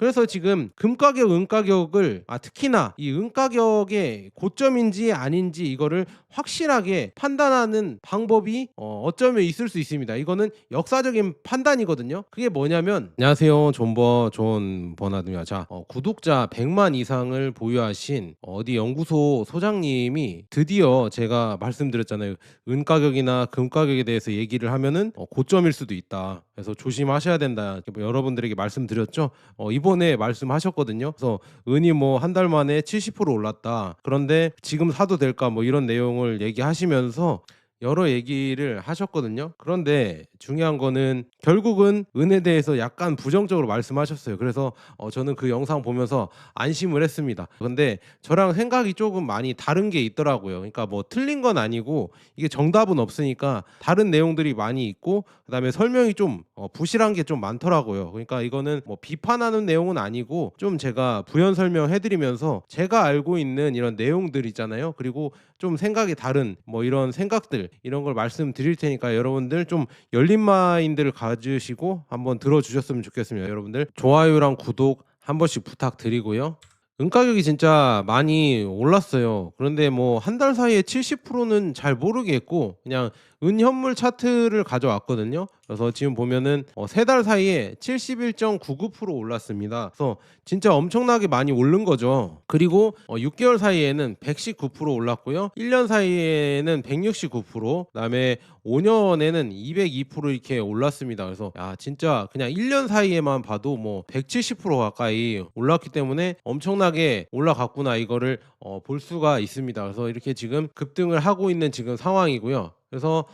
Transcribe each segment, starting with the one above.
그래서 지금 금 가격, 은 가격을 특히나 이 은 가격의 고점인지 아닌지 이거를 확실하게 판단하는 방법이 어쩌면 있을 수 있습니다. 이거는 역사적인 판단이거든요. 그게 뭐냐면, 안녕하세요. 존 버나드입니다. 자, 구독자 100만 이상을 보유하신 어디 연구소 소장님이 드디어 제가 말씀드렸잖아요. 은 가격이나 금 가격에 대해서 얘기를 하면은 고점일 수도 있다. 그래서 조심하셔야 된다. 이렇게 뭐 여러분들에게 말씀드렸죠. 이번에 말씀하셨거든요. 그래서 은이 뭐 한 달 만에 70% 올랐다. 그런데 지금 사도 될까? 뭐 이런 내용을 얘기하시면서 여러 얘기를 하셨거든요. 그런데 중요한 거는 결국은 은에 대해서 약간 부정적으로 말씀하셨어요. 그래서 저는 그 영상 보면서 안심을 했습니다. 근데 저랑 생각이 조금 많이 다른 게 있더라고요. 그러니까 뭐 틀린 건 아니고 이게 정답은 없으니까 다른 내용들이 많이 있고, 그다음에 설명이 좀 부실한 게 좀 많더라고요. 그러니까 이거는 뭐 비판하는 내용은 아니고 좀 제가 부연 설명해드리면서 제가 알고 있는 이런 내용들 있잖아요. 그리고 좀 생각이 다른 뭐 이런 생각들, 이런 걸 말씀드릴 테니까 여러분들 좀 열린 마인드를 가지시고 한번 들어주셨으면 좋겠습니다. 여러분들 좋아요랑 구독 한 번씩 부탁드리고요. 은 가격이 진짜 많이 올랐어요. 그런데 뭐 한 달 사이에 70%는 잘 모르겠고, 그냥 은 현물 차트를 가져왔거든요. 그래서 지금 보면은 3달 사이에 71.99% 올랐습니다. 그래서 진짜 엄청나게 많이 오른 거죠. 그리고 6개월 사이에는 119% 올랐고요. 1년 사이에는 169%, 그다음에 5년에는 202% 이렇게 올랐습니다. 그래서 야, 진짜 그냥 1년 사이에만 봐도 뭐 170% 가까이 올랐기 때문에 엄청나게 올라갔구나, 이거를 볼 수가 있습니다. 그래서 이렇게 지금 급등을 하고 있는 지금 상황이고요. 그래서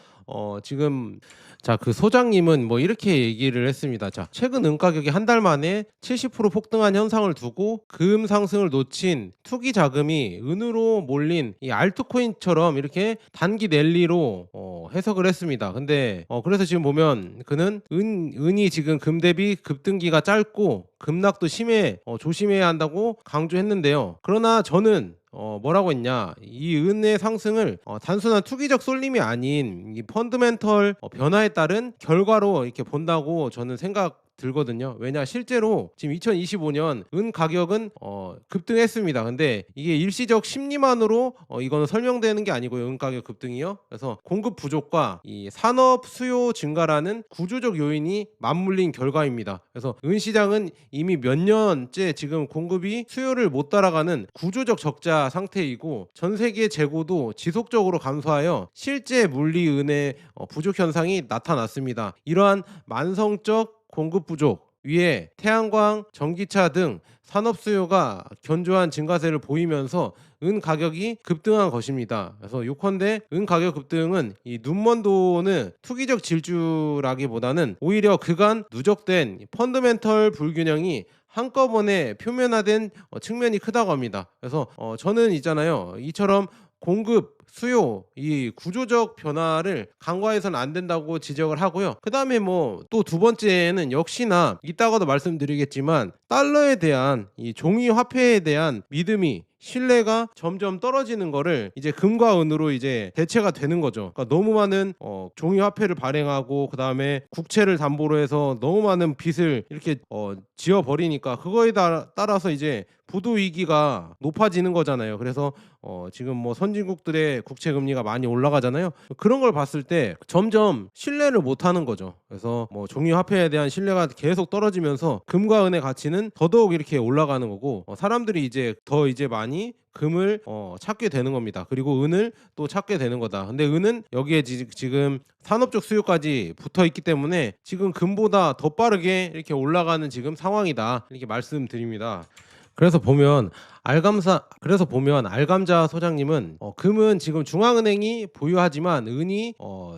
지금 그 소장님은 뭐 이렇게 얘기를 했습니다. 자, 최근 은 가격이 한 달 만에 70% 폭등한 현상을 두고 금 상승을 놓친 투기 자금이 은으로 몰린 이 알트코인처럼 이렇게 단기 랠리로 해석을 했습니다. 근데 그래서 지금 보면 그는 은이 지금 금 대비 급등기가 짧고 급락도 심해 조심해야 한다고 강조했는데요. 그러나 저는 뭐라고 했냐, 이 은의 상승을 단순한 투기적 쏠림이 아닌 이 펀드멘털 변화에 따른 결과로 이렇게 본다고 저는 생각 들거든요. 왜냐, 실제로 지금 2025년 은 가격은 급등했습니다. 근데 이게 일시적 심리만으로 이거는 설명되는 게 아니고요. 은 가격 급등이요. 그래서 공급 부족과 이 산업 수요 증가라는 구조적 요인이 맞물린 결과입니다. 그래서 은 시장은 이미 몇 년째 지금 공급이 수요를 못 따라가는 구조적 적자 상태이고, 전 세계 재고도 지속적으로 감소하여 실제 물리 은의 부족 현상이 나타났습니다. 이러한 만성적 공급 부족 위에 태양광, 전기차 등 산업 수요가 견조한 증가세를 보이면서 은 가격이 급등한 것입니다. 그래서 요컨대 은 가격 급등은 이 눈먼 돈은 투기적 질주라기보다는 오히려 그간 누적된 펀더멘털 불균형이 한꺼번에 표면화된 측면이 크다고 합니다. 그래서 저는 있잖아요, 이처럼 공급, 수요, 이 구조적 변화를 간과해서는 안 된다고 지적을 하고요. 그 다음에 뭐 또 두 번째는 역시나 이따가도 말씀드리겠지만, 달러에 대한 이 종이 화폐에 대한 믿음이, 신뢰가 점점 떨어지는 거를 이제 금과 은으로 이제 대체가 되는 거죠. 그러니까 너무 많은 종이 화폐를 발행하고 그 다음에 국채를 담보로 해서 너무 많은 빚을 이렇게 지어 버리니까 그거에 따라서 이제 부도 위기가 높아지는 거잖아요. 그래서 지금 뭐 선진국들의 국채 금리가 많이 올라가잖아요. 그런 걸 봤을 때 점점 신뢰를 못 하는 거죠. 그래서 뭐 종이 화폐에 대한 신뢰가 계속 떨어지면서 금과 은의 가치는 더더욱 이렇게 올라가는 거고, 사람들이 이제 더 이제 많이 금을 찾게 되는 겁니다. 그리고 은을 또 찾게 되는 거다. 근데 은은 여기에 지금 산업적 수요까지 붙어 있기 때문에 지금 금보다 더 빠르게 이렇게 올라가는 지금 상황이다, 이렇게 말씀드립니다. 그래서 보면 알감자 소장님은 금은 지금 중앙은행이 보유하지만 은이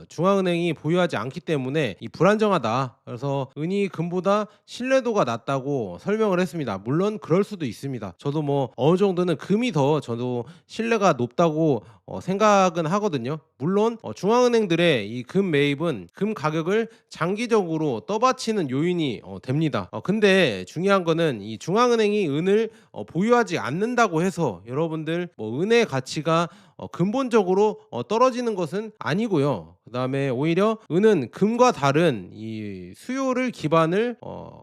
중앙은행이 보유하지 않기 때문에 이 불안정하다. 그래서 은이 금보다 신뢰도가 낮다고 설명을 했습니다. 물론 그럴 수도 있습니다. 저도 뭐 어느 정도는 금이 더 저도 신뢰가 높다고 생각은 하거든요. 물론 중앙은행들의 이 금 매입은 금 가격을 장기적으로 떠받치는 요인이 됩니다. 근데 중요한 거는 이 중앙은행이 은을 보유하지 않는다고 해서 여러분들 뭐 은의 가치가 근본적으로 떨어지는 것은 아니고요. 그다음에 오히려 은은 금과 다른 이 수요를 기반을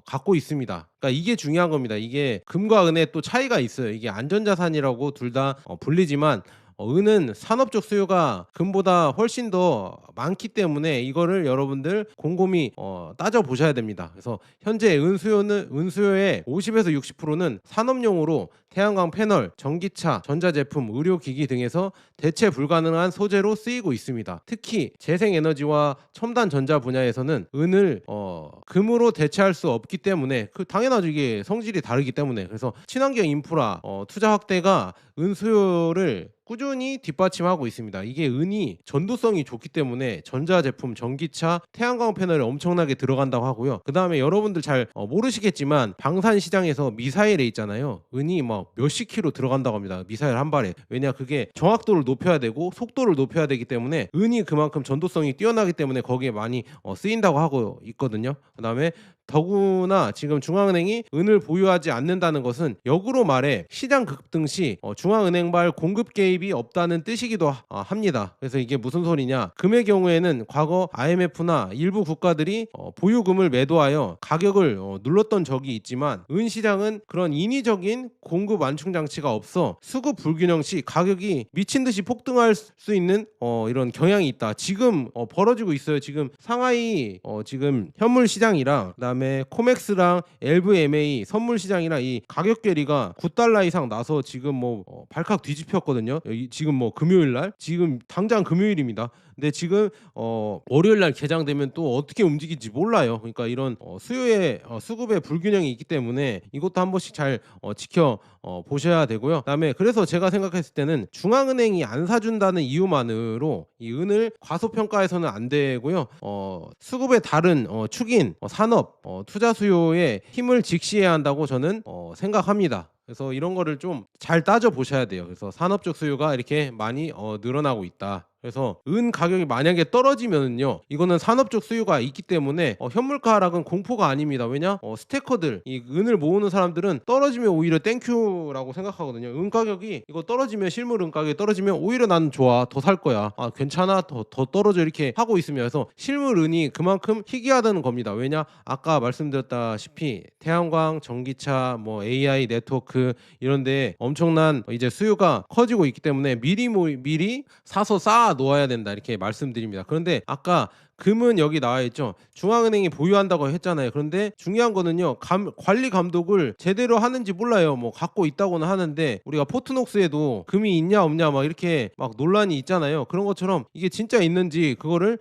갖고 있습니다. 그러니까 이게 중요한 겁니다. 이게 금과 은의 또 차이가 있어요. 이게 안전자산이라고 둘 다 불리지만 은은 산업적 수요가 금보다 훨씬 더 많기 때문에 이거를 여러분들 곰곰이 따져 보셔야 됩니다. 그래서 현재 은 수요의 50에서 60%는 산업용으로 태양광 패널, 전기차, 전자제품, 의료기기 등에서 대체 불가능한 소재로 쓰이고 있습니다. 특히 재생에너지와 첨단 전자 분야에서는 은을 금으로 대체할 수 없기 때문에 당연하죠. 이게 성질이 다르기 때문에. 그래서 친환경 인프라 투자 확대가 은 수요를 꾸준히 뒷받침하고 있습니다. 이게 은이 전도성이 좋기 때문에 전자제품, 전기차, 태양광 패널에 엄청나게 들어간다고 하고요. 그 다음에 여러분들 잘 모르시겠지만 방산 시장에서 미사일에 있잖아요. 은이 막 몇십 킬로 들어간다고 합니다. 미사일 한 발에. 왜냐 그게 정확도를 높여야 되고 속도를 높여야 되기 때문에 은이 그만큼 전도성이 뛰어나기 때문에 거기에 많이 쓰인다고 하고 있거든요. 그 다음에 더구나 지금 중앙은행이 은을 보유하지 않는다는 것은 역으로 말해 시장 급등 시 중앙은행발 공급 개입이 없다는 뜻이기도 합니다. 그래서 이게 무슨 소리냐? 금의 경우에는 과거 IMF나 일부 국가들이 보유금을 매도하여 가격을 눌렀던 적이 있지만 은 시장은 그런 인위적인 공급 완충 장치가 없어 수급 불균형 시 가격이 미친 듯이 폭등할 수 있는 이런 경향이 있다. 지금 벌어지고 있어요. 지금 상하이 지금 현물 시장이랑 그다음에 코맥스랑 LVMA 선물 시장이랑 이 가격 괴리가 9달러 이상 나서 지금 발칵 뒤집혔거든요. 지금 금요일 날 지금 당장 금요일입니다. 근데 지금 월요일 날 개장되면 또 어떻게 움직일지 몰라요. 그러니까 이런 수요의 수급의 불균형이 있기 때문에 이것도 한 번씩 잘 지켜 보셔야 되고요. 그다음에 그래서 제가 생각했을 때는 중앙은행이 안 사준다는 이유만으로 이 은을 과소평가해서는 안 되고요. 수급의 다른 축인 산업 투자 수요에 힘을 직시해야 한다고 저는 생각합니다. 그래서 이런 거를 좀 잘 따져 보셔야 돼요. 그래서 산업적 수요가 이렇게 많이 늘어나고 있다. 그래서 은 가격이 만약에 떨어지면요 이거는 산업적 수요가 있기 때문에 현물가 하락은 공포가 아닙니다. 왜냐 스테커들 이 은을 모으는 사람들은 떨어지면 오히려 땡큐라고 생각하거든요. 은 가격이 이거 떨어지면 실물 은 가격이 떨어지면 오히려 난 좋아 더 살 거야 괜찮아 더 떨어져 이렇게 하고 있으면 그래서 실물 은이 그만큼 희귀하다는 겁니다. 왜냐 아까 말씀드렸다시피 태양광, 전기차, AI 네트워크 이런데 엄청난 이제 수요가 커지고 있기 때문에 미리 사서 쌓아 놓아야 된다 이렇게 말씀드립니다. 그런데 아까 금은 여기 나와 있죠. 중앙은행이 보유한다고 했잖아요. 그런데 중요한 거는요. 관리 감독을 제대로 하는지 몰라요. 갖고 있다고는 하는데 우리가 포트녹스에도 금이 있냐 없냐 막 이렇게 막 논란이 있잖아요. 그런 것처럼 이게 진짜 있는지 그거를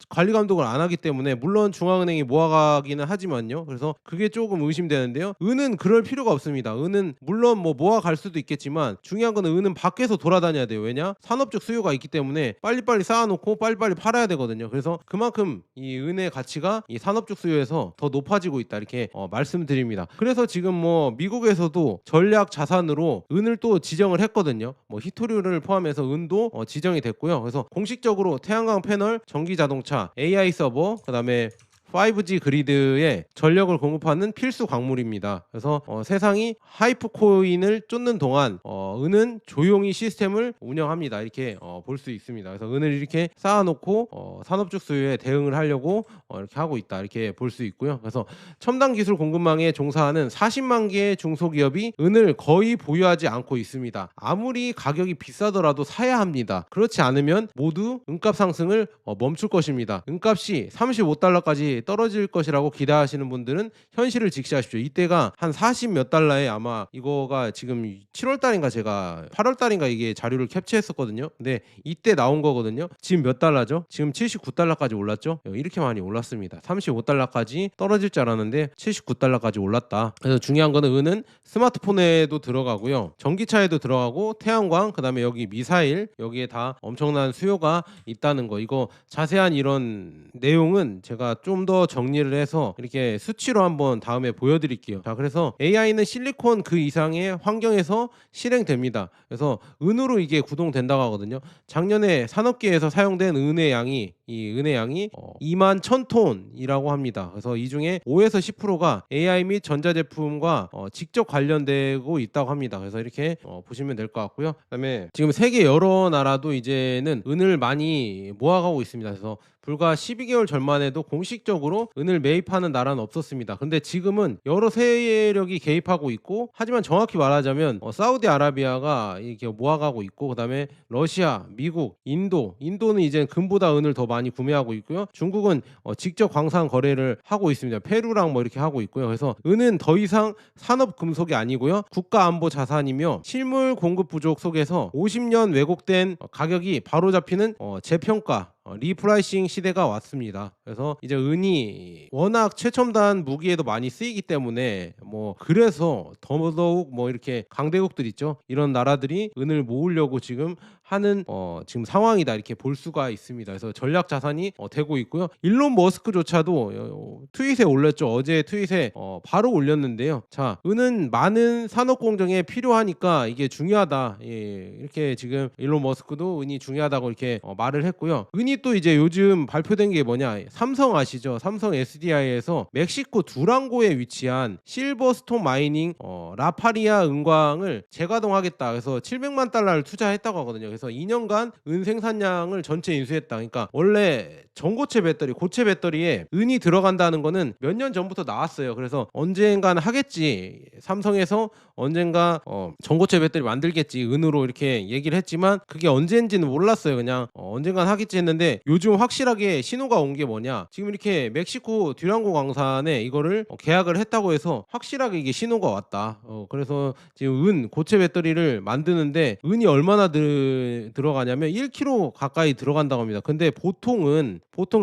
관리 감독을 안 하기 때문에 물론 중앙은행이 모아가기는 하지만요. 그래서 그게 조금 의심되는데요. 은은 그럴 필요가 없습니다. 은은 물론 모아갈 수도 있겠지만 중요한 거는 은은 밖에서 돌아다녀야 돼요. 왜냐? 산업적 수요가 있기 때문에 빨리빨리 쌓아놓고 빨리빨리 팔아야 되거든요. 그래서 그만큼 이 은의 가치가 이 산업적 수요에서 더 높아지고 있다 이렇게 말씀드립니다. 그래서 지금 미국에서도 전략 자산으로 은을 또 지정을 했거든요. 히토류를 포함해서 은도 지정이 됐고요. 그래서 공식적으로 태양광 패널, 전기 자동차, AI 서버, 그다음에 5G 그리드에 전력을 공급하는 필수 광물입니다. 그래서 세상이 하이프코인을 쫓는 동안 은은 조용히 시스템을 운영합니다. 이렇게 볼 수 있습니다. 그래서 은을 이렇게 쌓아놓고 산업적 수요에 대응을 하려고 이렇게 하고 있다. 이렇게 볼 수 있고요. 그래서 첨단 기술 공급망에 종사하는 40만 개의 중소기업이 은을 거의 보유하지 않고 있습니다. 아무리 가격이 비싸더라도 사야 합니다. 그렇지 않으면 모두 은값 상승을 멈출 것입니다. 은값이 35달러까지 떨어질 것이라고 기대하시는 분들은 현실을 직시하십시오. 이때가 한 40 몇 달러에 아마 이거가 지금 7월 달인가 제가 8월 달인가 이게 자료를 캡처했었거든요. 근데 이때 나온 거거든요. 지금 몇 달러죠? 지금 79달러까지 올랐죠? 이렇게 많이 올랐습니다. 35달러까지 떨어질 줄 알았는데 79달러까지 올랐다. 그래서 중요한 거는 은은 스마트폰에도 들어가고요. 전기차에도 들어가고 태양광 그다음에 여기 미사일 여기에 다 엄청난 수요가 있다는 거. 이거 자세한 이런 내용은 제가 좀 더 정리를 해서 이렇게 수치로 한번 다음에 보여드릴게요. 자, 그래서 AI는 실리콘 그 이상의 환경에서 실행됩니다. 그래서 은으로 이게 구동된다고 하거든요. 작년에 산업계에서 사용된 은의 양이 2만 1000톤이라고 합니다. 그래서 이 중에 5에서 10%가 AI 및 전자제품과 직접 관련되고 있다고 합니다. 그래서 이렇게 보시면 될 것 같고요. 그다음에 지금 세계 여러 나라도 이제는 은을 많이 모아가고 있습니다. 그래서 불과 12개월 전만 해도 공식적으로 은을 매입하는 나라는 없었습니다. 근데 지금은 여러 세력이 개입하고 있고, 하지만 정확히 말하자면 사우디아라비아가 이렇게 모아가고 있고, 그다음에 러시아, 미국, 인도는 이제 금보다 은을 더 많이 구매하고 있고요. 중국은 직접 광산 거래를 하고 있습니다. 페루랑 뭐 이렇게 하고 있고요. 그래서 은은 더 이상 산업 금속이 아니고요. 국가 안보 자산이며 실물 공급 부족 속에서 50년 왜곡된 가격이 바로잡히는 재평가, 리프라이싱 시대가 왔습니다. 그래서 이제 은이 워낙 최첨단 무기에도 많이 쓰이기 때문에 그래서 더더욱 이렇게 강대국들 있죠. 이런 나라들이 은을 모으려고 지금 하는 지금 상황이다, 이렇게 볼 수가 있습니다. 그래서 전략 자산이 되고 있고요. 일론 머스크조차도 트윗에 올렸죠. 어제 트윗에 바로 올렸는데요. 자, 은은 많은 산업 공정에 필요하니까 이게 중요하다. 예, 이렇게 지금 일론 머스크도 은이 중요하다고 이렇게 말을 했고요. 은이 또 이제 요즘 발표된 게 뭐냐? 삼성 아시죠? 삼성 SDI에서 멕시코 두랑고에 위치한 실버스톤 마이닝 라파리아 은광을 재가동하겠다. 그래서 700만 달러를 투자했다고 하거든요. 그래서 2년간 은 생산량을 전체 인수했다. 그러니까 원래 전고체 배터리, 고체 배터리에 은이 들어간다는 거는 몇 년 전부터 나왔어요. 그래서 언젠가는 하겠지. 삼성에서 언젠가 전고체 배터리 만들겠지. 은으로 이렇게 얘기를 했지만 그게 언제인지는 몰랐어요. 그냥 언젠간 하겠지 했는데 요즘 확실하게 신호가 온 게 뭐냐? 지금 이렇게 멕시코 듀랑고 광산에 이거를 계약을 했다고 해서 확실하게 이게 신호가 왔다. 그래서 지금 은 고체 배터리를 만드는데 은이 얼마나 들어가냐면 1kg 가까이 들어간다고 합니다. 근데 보통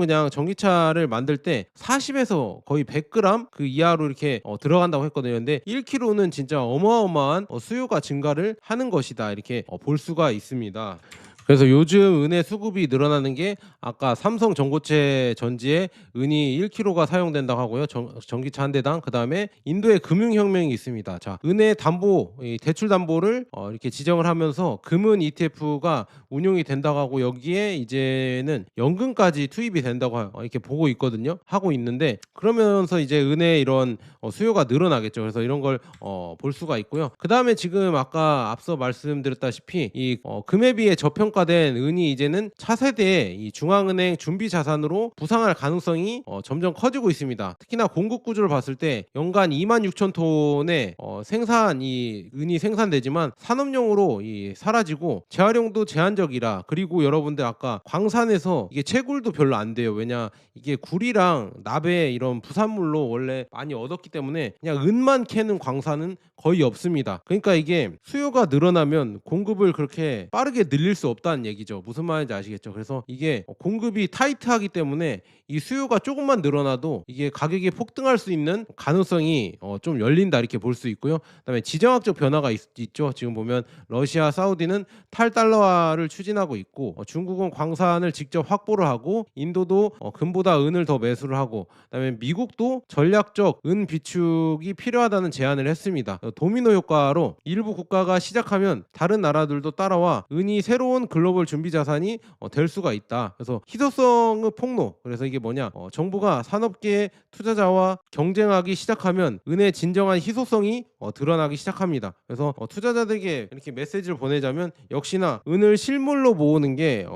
그냥 전기차를 만들 때 40에서 거의 100g 그 이하로 이렇게 들어간다고 했거든요. 근데 1kg는 진짜 어마어마한 수요가 증가를 하는 것이다, 이렇게 볼 수가 있습니다. 그래서 요즘 은의 수급이 늘어나는 게 아까 삼성 전고체 전지에 은이 1kg가 사용된다고 하고요. 전기차 한 대당. 그다음에 인도의 금융혁명이 있습니다. 자, 은의 담보, 대출 담보를 이렇게 지정을 하면서 금은 ETF가 운용이 된다고 하고, 여기에 이제는 연금까지 투입이 된다고 이렇게 보고 있거든요. 하고 있는데, 그러면서 이제 은의 이런 수요가 늘어나겠죠. 그래서 이런 걸 볼 수가 있고요. 그다음에 지금 아까 앞서 말씀드렸다시피 이 금에 비해 저평가된 은이 이제는 차세대의 이 중앙은행 준비 자산으로 부상할 가능성이 점점 커지고 있습니다. 특히나 공급 구조를 봤을 때 연간 26,000톤의 이 은이 생산되지만 산업용으로 사라지고 재활용도 제한적이라. 그리고 여러분들 아까 광산에서 이게 채굴도 별로 안 돼요. 왜냐, 이게 구리랑 나베 이런 부산물로 원래 많이 얻었기 때문에 그냥 은만 캐는 광산은 거의 없습니다. 그러니까 이게 수요가 늘어나면 공급을 그렇게 빠르게 늘릴 수 없다는 얘기죠. 무슨 말인지 아시겠죠? 그래서 이게 공급이 타이트하기 때문에 이 수요가 조금만 늘어나도 이게 가격이 폭등할 수 있는 가능성이 좀 열린다, 이렇게 볼 수 있고요. 그다음에 지정학적 변화가 있죠. 지금 보면 러시아, 사우디는 탈달러화를 추진하고 있고, 중국은 광산을 직접 확보를 하고, 인도도 금보다 은을 더 매수를 하고, 그다음에 미국도 전략적 은 비축이 필요하다는 제안을 했습니다. 도미노 효과로 일부 국가가 시작하면 다른 나라들도 따라와 은이 새로운 글로벌 준비 자산이 될 수가 있다. 그래서 희소성의 폭로. 그래서 이게 뭐냐? 정부가 산업계 투자자와 경쟁하기 시작하면 은의 진정한 희소성이 드러나기 시작합니다. 그래서 투자자들에게 이렇게 메시지를 보내자면 역시나 은을 실물로 모으는 게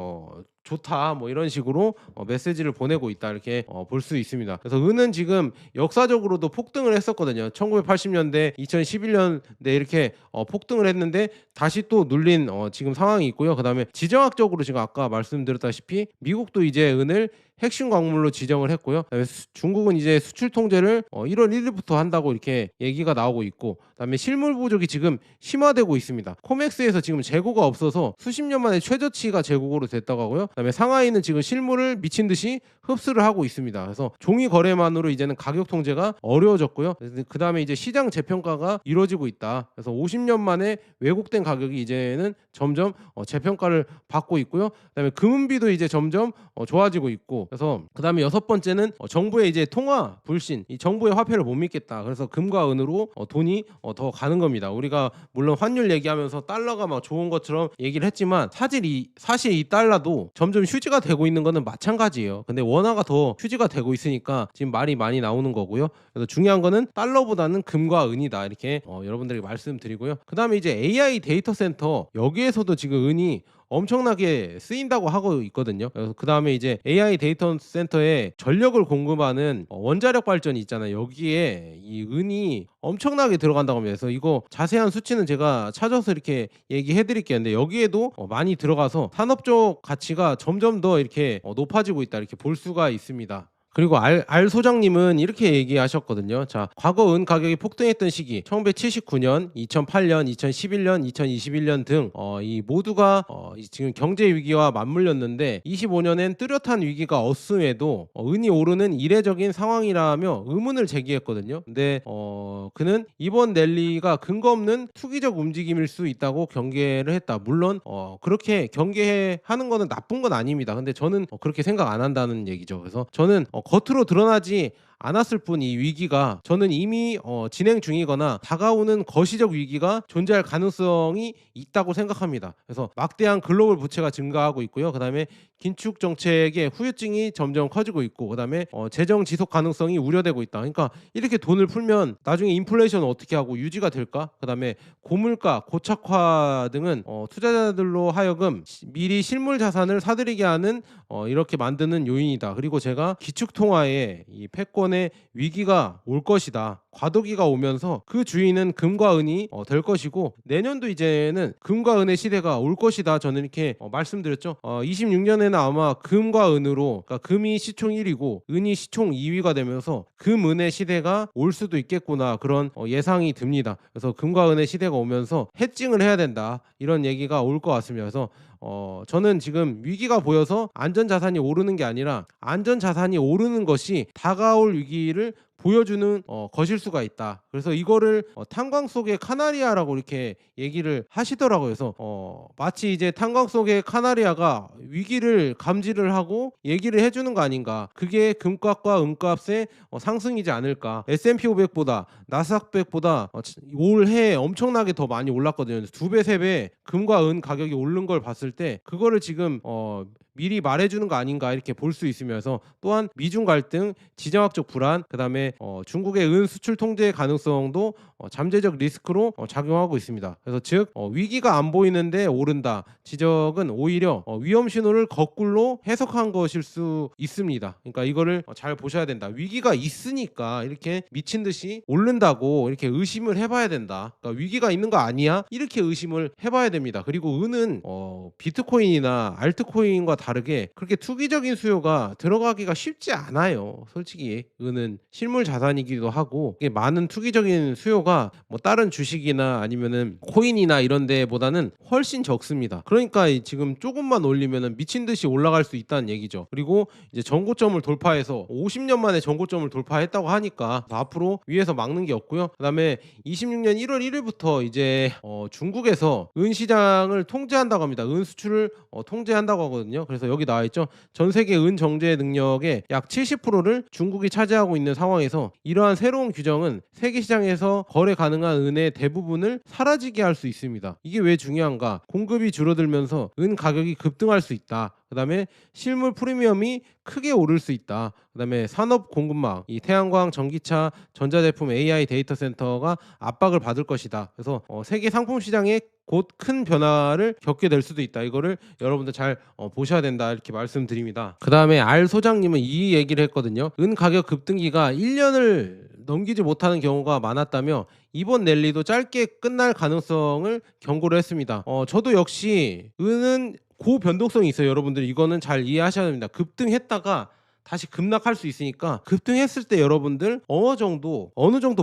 좋다, 이런 식으로 메시지를 보내고 있다, 이렇게 볼 수 있습니다. 그래서 은은 지금 역사적으로도 폭등을 했었거든요. 1980년대, 2011년대 이렇게 폭등을 했는데 다시 또 눌린 지금 상황이 있고요. 그다음에 지정학적으로 지금 아까 말씀드렸다시피 미국도 이제 은을 핵심 광물로 지정을 했고요. 그다음에 중국은 이제 수출 통제를 1월 1일부터 한다고 이렇게 얘기가 나오고 있고, 그다음에 실물 부족이 지금 심화되고 있습니다. 코맥스에서 지금 재고가 없어서 수십 년 만에 최저치가 재고로 됐다고 하고요. 그다음에 상하이는 지금 실물을 미친 듯이 흡수를 하고 있습니다. 그래서 종이 거래만으로 이제는 가격 통제가 어려워졌고요. 그다음에 이제 시장 재평가가 이루어지고 있다. 그래서 50년 만에 왜곡된 가격이 이제는 점점 재평가를 받고 있고요. 그다음에 금은비도 이제 점점 좋아지고 있고, 그래서 그다음에 여섯 번째는 정부의 이제 통화 불신, 이 정부의 화폐를 못 믿겠다. 그래서 금과 은으로 돈이 더 가는 겁니다. 우리가 물론 환율 얘기하면서 달러가 막 좋은 것처럼 얘기를 했지만 사실 이 달러도 점점 휴지가 되고 있는 거는 마찬가지예요. 근데 원화가 더 휴지가 되고 있으니까 지금 말이 많이 나오는 거고요. 그래서 중요한 거는 달러보다는 금과 은이다, 이렇게 여러분들에게 말씀드리고요. 그다음에 이제 AI 데이터 센터, 여기에서도 지금 은이 엄청나게 쓰인다고 하고 있거든요. 그래서 그다음에 이제 AI 데이터 센터에 전력을 공급하는 원자력 발전이 있잖아요. 여기에 이 은이 엄청나게 들어간다고 합니다. 그래서 이거 자세한 수치는 제가 찾아서 이렇게 얘기해 드릴게요. 근데 여기에도 많이 들어가서 산업적 가치가 점점 더 이렇게 높아지고 있다, 이렇게 볼 수가 있습니다. 그리고 알 소장님은 이렇게 얘기하셨거든요. 자, 과거 은 가격이 폭등했던 시기 1979년, 2008년, 2011년, 2021년 등 이 모두가 지금 경제 위기와 맞물렸는데 25년엔 뚜렷한 위기가 없음에도 은이 오르는 이례적인 상황이라며 의문을 제기했거든요. 근데 그는 이번 랠리가 근거 없는 투기적 움직임일 수 있다고 경계를 했다. 물론 그렇게 경계하는 거는 나쁜 건 아닙니다. 근데 저는 그렇게 생각 안 한다는 얘기죠. 그래서 저는 겉으로 드러나지 않았을 뿐 이 위기가 저는 이미 진행 중이거나 다가오는 거시적 위기가 존재할 가능성이 있다고 생각합니다. 그래서 막대한 글로벌 부채가 증가하고 있고요. 그다음에 긴축 정책의 후유증이 점점 커지고 있고, 그다음에 재정 지속 가능성이 우려되고 있다. 그러니까 이렇게 돈을 풀면 나중에 인플레이션은 어떻게 하고 유지가 될까? 그다음에 고물가, 고착화 등은 투자자들로 하여금 미리 실물 자산을 사들이게 하는 이렇게 만드는 요인이다. 그리고 제가 기축통화에 이 패권의 위기가 올 것이다, 과도기가 오면서 그 주인은 금과 은이 될 것이고, 내년도 이제는 금과 은의 시대가 올 것이다, 저는 이렇게 말씀드렸죠. 26년에는 아마 금과 은으로, 그러니까 금이 시총 1위고 은이 시총 2위가 되면서 금은의 시대가 올 수도 있겠구나, 그런 예상이 듭니다. 그래서 금과 은의 시대가 오면서 해칭을 해야 된다, 이런 얘기가 올 것 같습니다. 그래서 저는 지금 위기가 보여서 안전자산이 오르는 게 아니라 안전자산이 오르는 것이 다가올 위기를 보여주는 것일 수가 있다. 그래서 이거를 탄광 속의 카나리아라고 이렇게 얘기를 하시더라고요. 그래서 마치 이제 탄광 속의 카나리아가 위기를 감지를 하고 얘기를 해주는 거 아닌가. 그게 금값과 은값의 상승이지 않을까. S&P 500보다 나스닥 100보다 올해 엄청나게 더 많이 올랐거든요. 2배 3배 금과 은 가격이 오른 걸 봤을 때 그거를 지금 미리 말해주는 거 아닌가, 이렇게 볼 수 있으면서, 또한 미중 갈등, 지정학적 불안, 그다음에 중국의 은 수출 통제 가능성도 잠재적 리스크로 작용하고 있습니다. 그래서 즉 위기가 안 보이는데 오른다 지적은 오히려 위험 신호를 거꾸로 해석한 것일 수 있습니다. 그러니까 이거를 잘 보셔야 된다. 위기가 있으니까 이렇게 미친 듯이 오른다고 이렇게 의심을 해봐야 된다. 그러니까 위기가 있는 거 아니야? 이렇게 의심을 해봐야 됩니다. 그리고 은은 비트코인이나 알트코인과 다르게 그렇게 투기적인 수요가 들어가기가 쉽지 않아요. 솔직히 은은 실물 자산이기도 하고, 이게 많은 투기적인 수요가 뭐 다른 주식이나 아니면은 코인이나 이런 데보다는 훨씬 적습니다. 그러니까 지금 조금만 올리면은 미친 듯이 올라갈 수 있다는 얘기죠. 그리고 이제 전고점을 돌파해서 50년 만에 전고점을 돌파했다고 하니까 앞으로 위에서 막는 게 없고요. 그다음에 26년 1월 1일부터 이제 중국에서 은 시장을 통제한다고 합니다. 은 수출을 통제한다고 하거든요. 그래서 여기 나와 있죠. 전 세계 은 정제 능력의 약 70%를 중국이 차지하고 있는 상황에서 이러한 새로운 규정은 세계 시장에서 거래 가능한 은의 대부분을 사라지게 할 수 있습니다. 이게 왜 중요한가? 공급이 줄어들면서 은 가격이 급등할 수 있다. 그다음에 실물 프리미엄이 크게 오를 수 있다. 그다음에 산업 공급망, 이 태양광, 전기차, 전자제품, AI 데이터 센터가 압박을 받을 것이다. 그래서 세계 상품 시장에 곧 큰 변화를 겪게 될 수도 있다. 이거를 여러분들 잘 보셔야 된다, 이렇게 말씀드립니다. 그다음에 알 소장님은 이 얘기를 했거든요. 은 가격 급등기가 1년을 넘기지 못하는 경우가 많았다며 이번 랠리도 짧게 끝날 가능성을 경고를 했습니다. 저도 역시 은은 고변동성이 있어요. 여러분들 이거는 잘 이해하셔야 됩니다. 급등했다가 다시 급락할 수 있으니까 급등했을 때 여러분들 어느 정도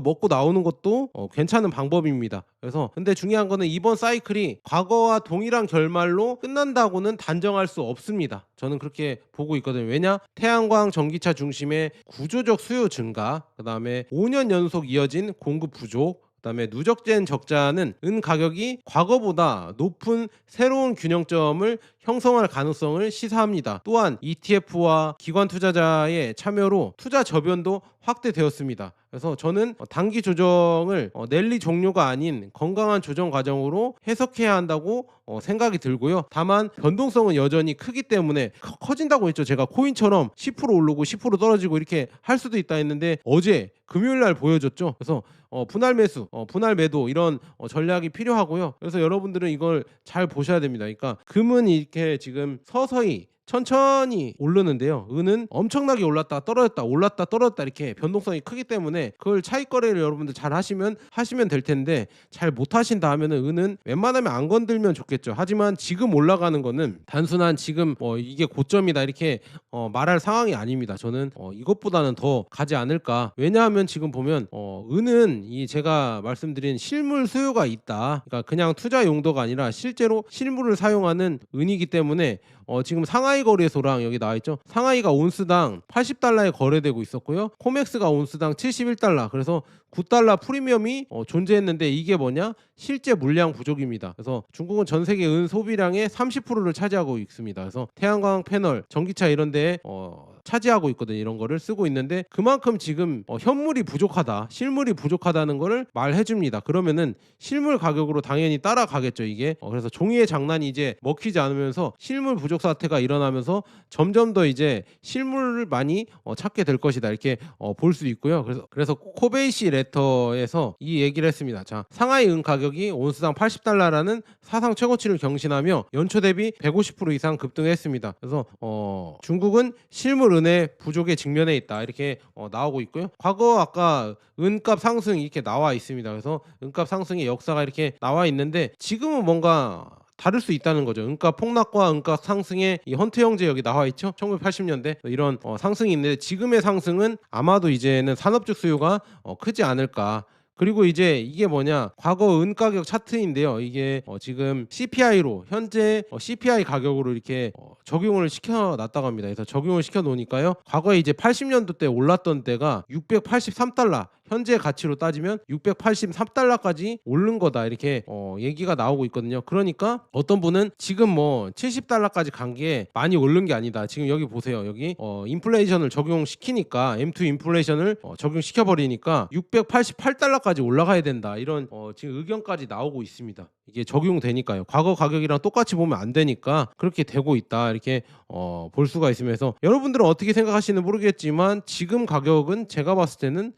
먹고 나오는 것도 괜찮은 방법입니다. 그래서 근데 중요한 거는 이번 사이클이 과거와 동일한 결말로 끝난다고는 단정할 수 없습니다. 저는 그렇게 보고 있거든요. 왜냐? 태양광, 전기차 중심의 구조적 수요 증가, 그다음에 5년 연속 이어진 공급 부족, 그다음에 누적된 적자는 은 가격이 과거보다 높은 새로운 균형점을 형성할 가능성을 시사합니다. 또한 ETF와 기관 투자자의 참여로 투자 저변도 확대되었습니다. 그래서 저는 단기 조정을 랠리 종료가 아닌 건강한 조정 과정으로 해석해야 한다고 생각이 들고요. 다만 변동성은 여전히 크기 때문에 커진다고 했죠. 제가 코인처럼 10% 오르고 10% 떨어지고 이렇게 할 수도 있다 했는데 어제 금요일 날 보여줬죠. 그래서 분할 매수, 분할 매도 이런 전략이 필요하고요. 그래서 여러분들은 이걸 잘 보셔야 됩니다. 그러니까 금은 이렇게 지금 서서히 천천히 오르는데요. 은은 엄청나게 올랐다 떨어졌다 올랐다 떨어졌다 이렇게 변동성이 크기 때문에 그걸 차익 거래를 여러분들 잘 하시면 될 텐데 잘 못 하신다 하면은 은은 웬만하면 안 건들면 좋겠죠. 하지만 지금 올라가는 거는 단순한 지금 이게 고점이다 이렇게 말할 상황이 아닙니다. 저는 이것보다는 더 가지 않을까. 왜냐하면 지금 보면 은은 이 제가 말씀드린 실물 수요가 있다. 그러니까 그냥 투자 용도가 아니라 실제로 실물을 사용하는 은이기 때문에 지금 상하이 거래소랑 여기 나와 있죠. 상하이가 온스당 80달러에 거래되고 있었고요. 코맥스가 온스당 71달러. 그래서 9달러 프리미엄이 존재했는데 이게 뭐냐? 실제 물량 부족입니다. 그래서 중국은 전 세계 은 소비량의 30%를 차지하고 있습니다. 그래서 태양광 패널, 전기차 이런 데에 차지하고 있거든요. 이런 거를 쓰고 있는데 그만큼 지금 현물이 부족하다, 실물이 부족하다는 거를 말해 줍니다. 그러면은 실물 가격으로 당연히 따라가겠죠, 이게. 그래서 종이의 장난이 이제 먹히지 않으면서 실물 부족 사태가 일어나면서 점점 더 이제 실물을 많이 찾게 될 것이다. 이렇게 볼 수 있고요. 그래서 코베이시 레터에서 이 얘기를 했습니다. 자, 상하이 은 가격이 온스당 80달러라는 사상 최고치를 경신하며 연초 대비 150% 이상 급등했습니다. 그래서 중국은 실물 은의 부족에 직면해 있다 이렇게 나오고 있고요. 과거 아까 은값 상승 이렇게 나와 있습니다. 그래서 은값 상승의 역사가 이렇게 나와 있는데 지금은 뭔가 다를 수 있다는 거죠. 은값 폭락과 은값 상승의 이 헌트 형제 여기 나와 있죠. 1980년대 이런 상승이 있는데 지금의 상승은 아마도 이제는 산업적 수요가 크지 않을까. 그리고 이제 이게 뭐냐, 과거 은 가격 차트인데요. 이게 지금 CPI로 현재 CPI 가격으로 이렇게 적용을 시켜놨다고 합니다. 그래서 적용을 시켜놓으니까요, 과거에 이제 80년도 때 올랐던 때가 683달러, 현재 가치로 따지면 683달러까지 오른 거다 이렇게 얘기가 나오고 있거든요. 그러니까 어떤 분은 지금 뭐 70달러까지 간 게 많이 오른 게 아니다. 지금 여기 보세요. 여기 인플레이션을 적용시키니까 M2 인플레이션을 적용시켜 버리니까 688달러까지 올라가야 된다. 이런 지금 의견까지 나오고 있습니다. 이게 적용되니까요. 과거 가격이랑 똑같이 보면 안 되니까 그렇게 되고 있다. 이렇게 볼 수가 있으면서 여러분들은 어떻게 생각하시는지 모르겠지만 지금 가격은 제가 봤을 때는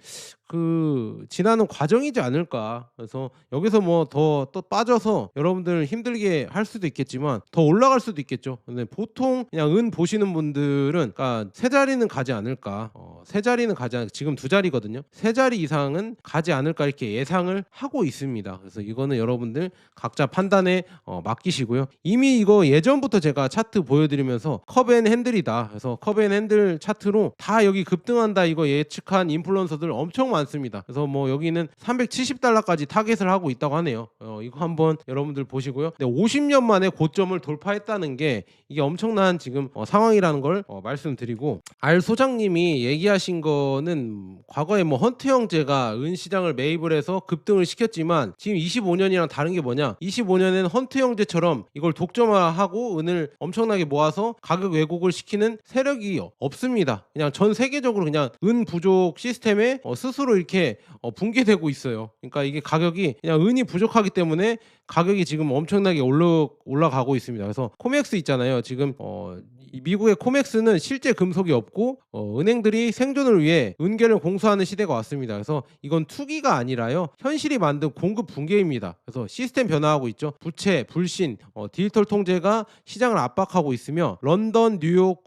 지나는 과정이지 않을까. 그래서 여기서 뭐 더 또 빠져서 여러분들 힘들게 할 수도 있겠지만 더 올라갈 수도 있겠죠. 근데 보통 그냥 은 보시는 분들은 그러니까 세 자리는 가지 않을까. 세 자리는 가지 않을까. 지금 두 자리거든요. 세 자리 이상은 가지 않을까 이렇게 예상을 하고 있습니다. 그래서 이거는 여러분들 각자 판단에 맡기시고요. 이미 이거 예전부터 제가 차트 보여드리면서 컵앤 핸들이다. 그래서 컵앤 핸들 차트로 다 여기 급등한다 이거 예측한 인플루언서들 엄청 많습니다. 그래서 뭐 여기는 370달러까지 타겟을 하고 있다고 하네요. 이거 한번 여러분들 보시고요. 근데 50년 만에 고점을 돌파했다는 게 이게 엄청난 지금 상황이라는 걸 말씀드리고, 알 소장님이 얘기하신 거는 과거에 뭐 헌트 형제가 은 시장을 매입을 해서 급등을 시켰지만 지금 25년이랑 다른 게 뭐냐, 25년에는 헌트 형제처럼 이걸 독점화하고 은을 엄청나게 모아서 가격 왜곡을 시키는 세력이 없습니다. 그냥 전 세계적으로 그냥 은 부족 시스템에 스스로 이렇게 붕괴되고 있어요. 그러니까 이게 가격이 그냥 은이 부족하기 때문에 가격이 지금 엄청나게 올라가고 있습니다. 그래서 코맥스 있잖아요. 지금 미국의 코맥스는 실제 금속이 없고 은행들이 생존을 위해 은계를 공수하는 시대가 왔습니다. 그래서 이건 투기가 아니라요, 현실이 만든 공급 붕괴입니다. 그래서 시스템 변화하고 있죠. 부채, 불신, 디지털 통제가 시장을 압박하고 있으며 런던, 뉴욕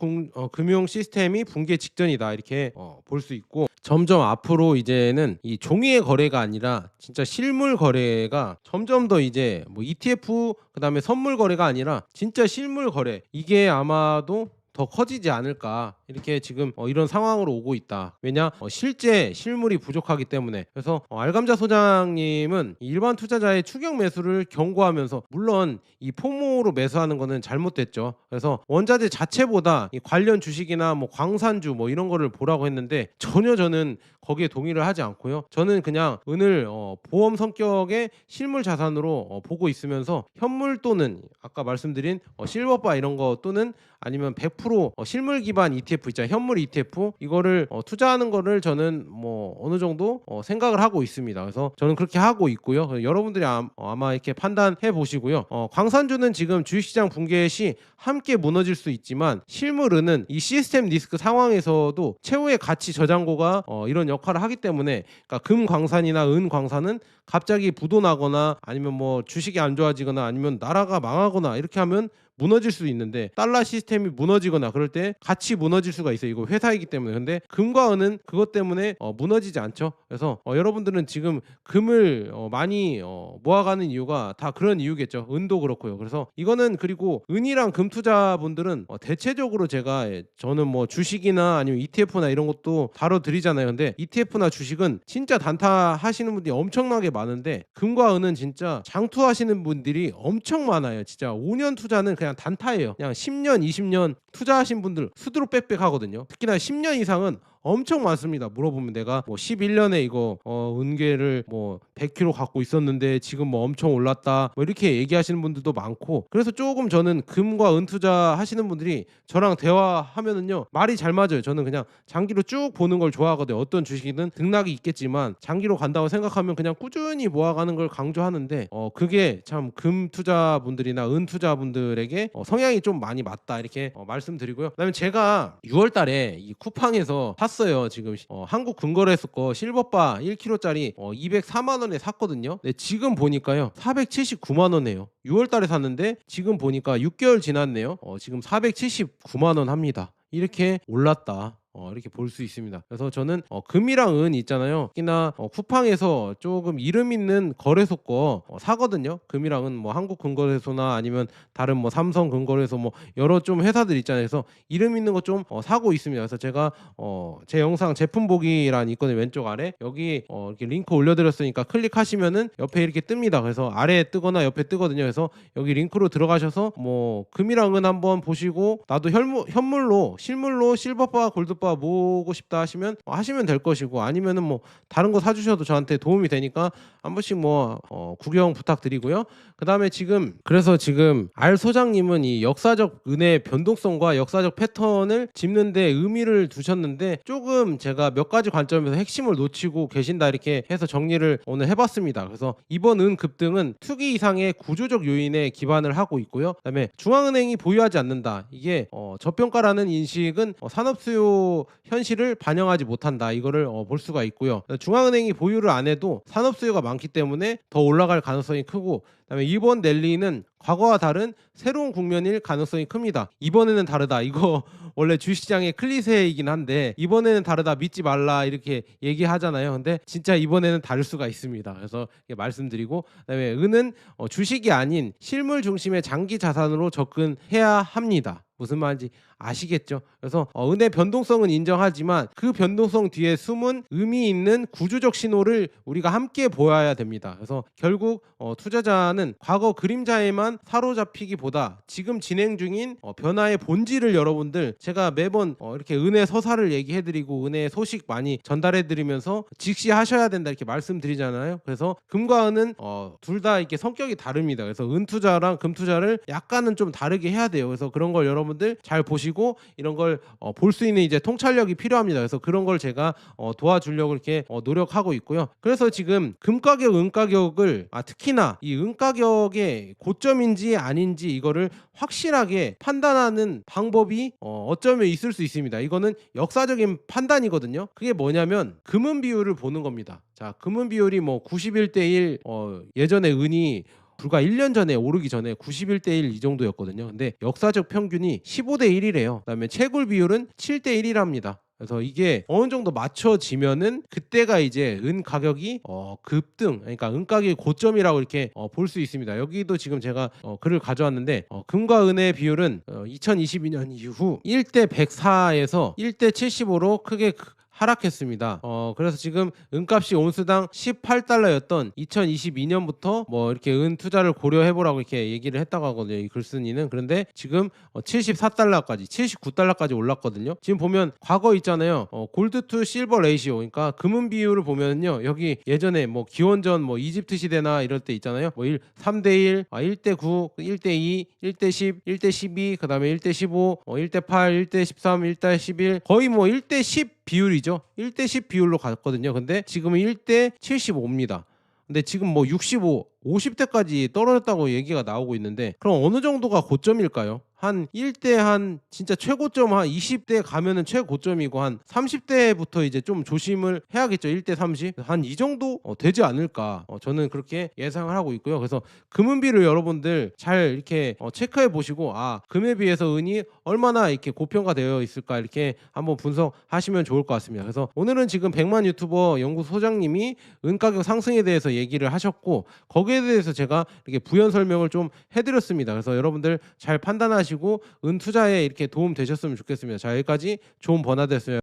금융 시스템이 붕괴 직전이다 이렇게 볼 수 있고, 점점 앞으로 이제는 이 종이의 거래가 아니라 진짜 실물 거래가 점점 더 이제 뭐 ETF 그다음에 선물 거래가 아니라 진짜 실물 거래, 이게 아마도 더 커지지 않을까 이렇게 지금 이런 상황으로 오고 있다. 왜냐, 실제 실물이 부족하기 때문에. 그래서 알감자 소장님은 일반 투자자의 추격 매수를 경고하면서, 물론 이 포모로 매수하는 거는 잘못됐죠. 그래서 원자재 자체보다 이 관련 주식이나 뭐 광산주 뭐 이런 거를 보라고 했는데 전혀 저는 거기에 동의를 하지 않고요. 저는 그냥 은을 보험 성격의 실물 자산으로 보고 있으면서 현물 또는 아까 말씀드린 실버바 이런 거 또는 아니면 100% 실물 기반 ETF ETF 있잖아요. 현물 ETF 이거를 투자하는 거를 저는 뭐 어느 정도 생각을 하고 있습니다. 그래서 저는 그렇게 하고 있고요. 여러분들이 아마 이렇게 판단해 보시고요. 광산주는 지금 주식시장 붕괴 시 함께 무너질 수 있지만 실물은 이 시스템 리스크 상황에서도 최후의 가치 저장고가 이런 역할을 하기 때문에, 그러니까 금 광산이나 은 광산은 갑자기 부도나거나 아니면 뭐 주식이 안 좋아지거나 아니면 나라가 망하거나 이렇게 하면 무너질 수 있는데, 달러 시스템이 무너지거나 그럴 때 같이 무너질 수가 있어요. 이거 회사이기 때문에. 근데 금과 은은 그것 때문에 무너지지 않죠. 그래서 여러분들은 지금 금을 많이 모아가는 이유가 다 그런 이유겠죠. 은도 그렇고요. 그래서 이거는, 그리고 은이랑 금 투자분들은 대체적으로 저는 뭐 주식이나 아니면 ETF나 이런 것도 다뤄드리잖아요. 근데 ETF나 주식은 진짜 단타 하시는 분들이 엄청나게 많은데, 금과 은은 진짜 장투하시는 분들이 엄청 많아요. 진짜 5년 투자는 그냥 단타예요. 그냥 10년 20년 투자하신 분들 수두룩 빽빽 하거든요. 특히나 10년 이상은 엄청 많습니다. 물어보면 내가 뭐 11년에 이거 은괴를 뭐 100kg 갖고 있었는데 지금 뭐 엄청 올랐다 뭐 이렇게 얘기하시는 분들도 많고, 그래서 조금 저는 금과 은 투자 하시는 분들이 저랑 대화하면은요 말이 잘 맞아요. 저는 그냥 장기로 쭉 보는 걸 좋아하거든요. 어떤 주식이든 등락이 있겠지만 장기로 간다고 생각하면 그냥 꾸준히 모아가는 걸 강조하는데, 그게 참 금 투자분들이나 은 투자분들에게 성향이 좀 많이 맞다 이렇게 말씀드리고요. 그다음에 제가 6월 달에 이 쿠팡에서 샀어요. 지금 한국 금거래소 거 실버바 1kg짜리 204만 원에 샀거든요. 근데 지금 보니까요 479만 원이에요. 6월 달에 샀는데 지금 보니까 6개월 지났네요. 지금 479만 원 합니다. 이렇게 올랐다. 이렇게 볼 수 있습니다. 그래서 저는 금이랑 은 있잖아요. 특히나 쿠팡에서 조금 이름 있는 거래소 거 사거든요. 금이랑 은 뭐 한국금거래소나 아니면 다른 뭐 삼성금거래소 뭐 여러 좀 회사들 있잖아요. 그래서 이름 있는 거 좀 사고 있습니다. 그래서 제가 제 영상 제품 보기란 있거든요. 왼쪽 아래 여기 이렇게 링크 올려드렸으니까 클릭하시면은 옆에 이렇게 뜹니다. 그래서 아래에 뜨거나 옆에 뜨거든요. 그래서 여기 링크로 들어가셔서 뭐 금이랑 은 한번 보시고, 나도 현물로 실물로 실버바 골드바 모으고 싶다 하시면 될 것이고, 아니면은 뭐 다른 거 사주셔도 저한테 도움이 되니까 한 번씩 뭐 구경 부탁드리고요. 그다음에 그래서 지금 알 소장님은 이 역사적 은의 변동성과 역사적 패턴을 짚는데 의미를 두셨는데, 조금 제가 몇 가지 관점에서 핵심을 놓치고 계신다 이렇게 해서 정리를 오늘 해봤습니다. 그래서 이번 은 급등은 투기 이상의 구조적 요인에 기반을 하고 있고요. 그다음에 중앙은행이 보유하지 않는다. 이게 저평가라는 인식은 산업 수요 현실을 반영하지 못한다. 이거를 볼 수가 있고요. 중앙은행이 보유를 안 해도 산업 수요가 많기 때문에 더 올라갈 가능성이 크고, 그다음에 이번 랠리는 과거와 다른 새로운 국면일 가능성이 큽니다. 이번에는 다르다. 이거 원래 주식시장의 클리셰이긴 한데, 이번에는 다르다 믿지 말라 이렇게 얘기하잖아요. 근데 진짜 이번에는 다를 수가 있습니다. 그래서 말씀드리고, 그다음에 은은 주식이 아닌 실물 중심의 장기 자산으로 접근해야 합니다. 무슨 말인지 아시겠죠? 그래서 은의 변동성은 인정하지만 그 변동성 뒤에 숨은 의미 있는 구조적 신호를 우리가 함께 보아야 됩니다. 그래서 결국 투자자는 과거 그림자에만 사로잡히기보다 지금 진행 중인 변화의 본질을, 여러분들 제가 매번 이렇게 은의 서사를 얘기해드리고 은의 소식 많이 전달해드리면서 직시하셔야 된다 이렇게 말씀드리잖아요. 그래서 금과 은은 둘 다 이렇게 성격이 다릅니다. 그래서 은 투자랑 금 투자를 약간은 좀 다르게 해야 돼요. 그래서 그런 걸 여러분들 잘 보시고 이런 걸 볼 수 있는 이제 통찰력이 필요합니다. 그래서 그런 걸 제가 도와주려고 이렇게 노력하고 있고요. 그래서 지금 금 가격, 은 가격을 특히나 이 은 가격의 고점인지 아닌지 이거를 확실하게 판단하는 방법이 어쩌면 있을 수 있습니다. 이거는 역사적인 판단이거든요. 그게 뭐냐면 금은 비율을 보는 겁니다. 자, 금은 비율이 뭐 91대 1, 예전에 은이 불과 1년 전에 오르기 전에 91대 1 이 정도였거든요. 근데 역사적 평균이 15대 1이래요. 그다음에 채굴 비율은 7대 1이랍니다. 그래서 이게 어느 정도 맞춰지면은 그때가 이제 은 가격이 급등, 그러니까 은 가격의 고점이라고 이렇게 볼 수 있습니다. 여기도 지금 제가 글을 가져왔는데, 금과 은의 비율은 2022년 이후 1대 104에서 1대 75로 크게 하락했습니다. 그래서 지금 은값이 온스당 18달러였던 2022년부터 뭐 이렇게 은 투자를 고려해 보라고 이렇게 얘기를 했다고 하거든요. 이 글쓴이는. 그런데 지금 74달러까지 79달러까지 올랐거든요. 지금 보면 과거 있잖아요. 골드 투 실버 레이시오. 그러니까 금은 비율을 보면요. 여기 예전에 뭐 기원전 뭐 이집트 시대나 이럴 때 있잖아요. 뭐 3대 1, 1대 9, 1대 2, 1대 10, 1대 12, 그다음에 1대 15, 1대 8, 1대 13, 1대 11 거의 뭐 1대 10 비율이죠. 1대 10 비율로 갔거든요. 근데 지금은 1대 75입니다. 근데 지금 뭐 65, 50대까지 떨어졌다고 얘기가 나오고 있는데 그럼 어느 정도가 고점일까요? 한 1대 한 진짜 최고점 한 20대 가면은 최고점이고 한 30대부터 이제 좀 조심을 해야겠죠. 1대 30. 한 이 정도 되지 않을까. 저는 그렇게 예상을 하고 있고요. 그래서 금은비를 여러분들 잘 이렇게 체크해 보시고 금에 비해서 은이 얼마나 이렇게 고평가되어 있을까 이렇게 한번 분석하시면 좋을 것 같습니다. 그래서 오늘은 지금 100만 유튜버 연구소장님이 은 가격 상승에 대해서 얘기를 하셨고 거기에 대해서 제가 이렇게 부연 설명을 좀 해드렸습니다. 그래서 여러분들 잘 판단하시고 은 투자에 이렇게 도움 되셨으면 좋겠습니다. 자, 여기까지 좋은 번화됐어요.